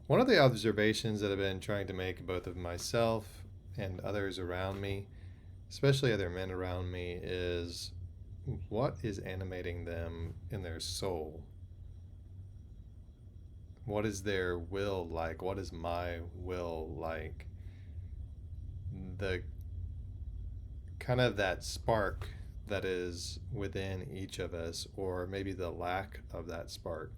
One of the observations that I've been trying to make both of myself and others around me, especially other men around me, is what is animating them in their soul? What is their will like? What is my will like? The kind of that spark that is within each of us, or maybe the lack of that spark.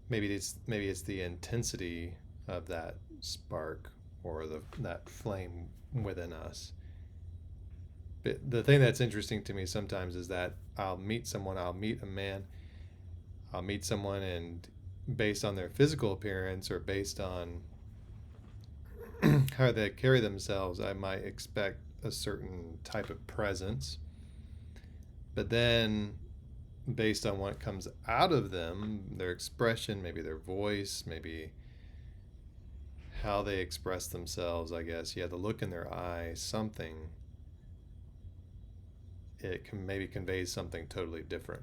Maybe it's the intensity of that spark or that flame within us. But the thing that's interesting to me sometimes is that I'll meet a man, I'll meet someone, and based on their physical appearance or based on how they carry themselves, I might expect a certain type of presence. But then, based on what comes out of them, their expression, maybe their voice, maybe how they express themselves, I guess, yeah, the look in their eye, something, it can maybe conveys something totally different.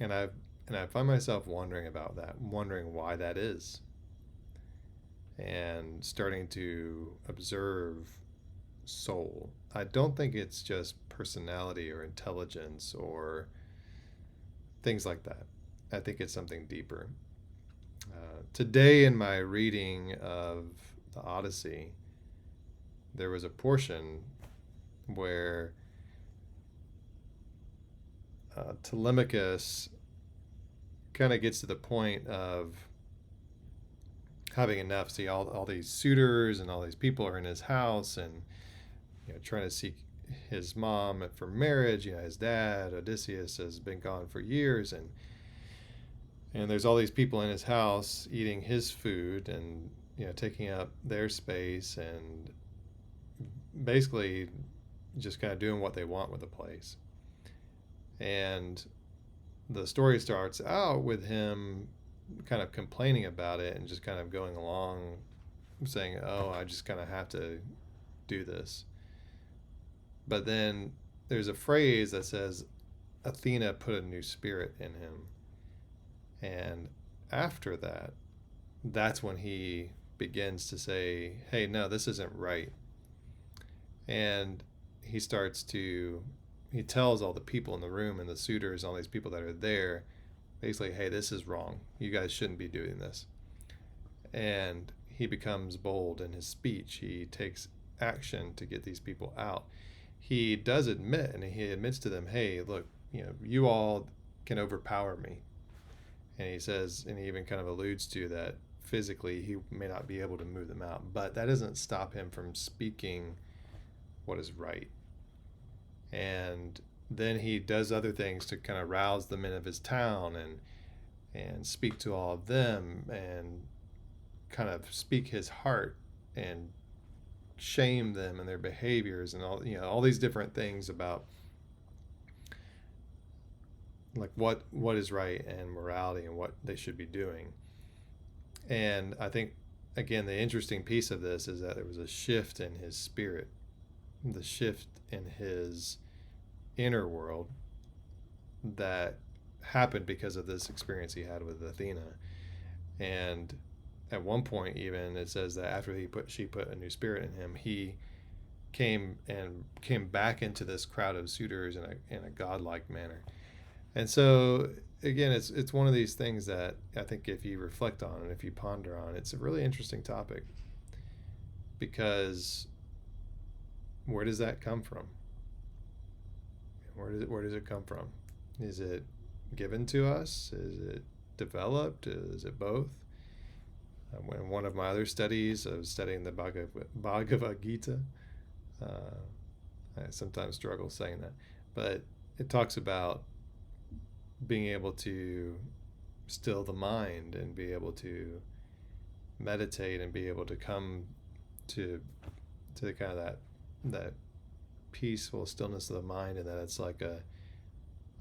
And I find myself wondering about that, wondering why that is, and starting to observe soul. I don't think it's just personality or intelligence or things like that. I think it's something deeper. Today, in my reading of the Odyssey, there was a portion where Telemachus kind of gets to the point of having enough. See, all these suitors and all these people are in his house, and trying to seek his mom for marriage. His dad Odysseus has been gone for years, and there's all these people in his house eating his food and taking up their space and basically just kind of doing what they want with the place. And the story starts out with him kind of complaining about it and just kind of going along saying, oh, I just kind of have to do this. But then there's a phrase that says Athena put a new spirit in him. And after that, that's when he begins to say, hey, no, this isn't right. And he starts to, he tells all the people in the room and the suitors, all these people that are there, basically, hey, this is wrong. You guys shouldn't be doing this. And he becomes bold in his speech. He takes action to get these people out. He does admit, and he admits to them, hey, look, you all can overpower me. And he says, and he even kind of alludes to that physically he may not be able to move them out, but that doesn't stop him from speaking what is right. And then he does other things to kind of rouse the men of his town and speak to all of them and kind of speak his heart and shame them and their behaviors and all these different things about like what is right and morality and what they should be doing. And I think again the interesting piece of this is that there was a shift in his spirit, the shift in his inner world that happened because of this experience he had with Athena. And at one point even it says that after she put a new spirit in him, he came back into this crowd of suitors in a godlike manner. And so again, it's one of these things that I think if you reflect on and if you ponder on, it's a really interesting topic because where does that come from? Where does it come from? Is it given to us? Is it developed? Is it both? When one of my other studies, I was studying the Bhagavad Gita. Uh, I sometimes struggle saying that, but it talks about being able to still the mind and be able to meditate and be able to come to the kind of that peaceful stillness of the mind, and that it's like a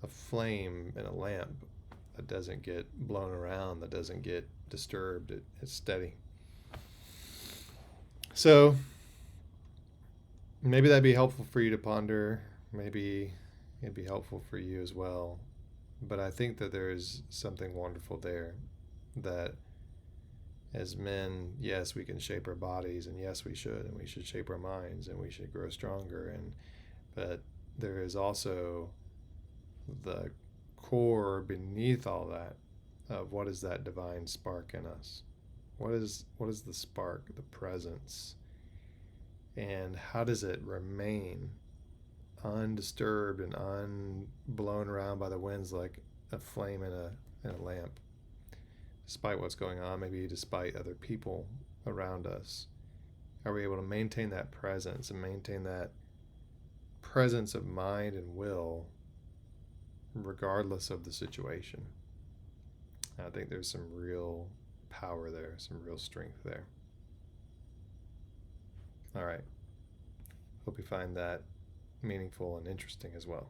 flame in a lamp that doesn't get blown around, that doesn't get disturbed. It's steady. So maybe that'd be helpful for you to ponder. Maybe it'd be helpful for you as well. But I think that there is something wonderful there that as men, yes, we can shape our bodies, and yes, and we should shape our minds, and we should grow stronger. But there is also the core beneath all that of what is that divine spark in us? What is the spark, the presence, and how does it remain undisturbed and unblown around by the winds like a flame in a lamp, despite what's going on, maybe despite other people around us? Are we able to maintain that presence and maintain that presence of mind and will regardless of the situation? I think there's some real power there, some real strength there. All right. Hope you find that meaningful and interesting as well.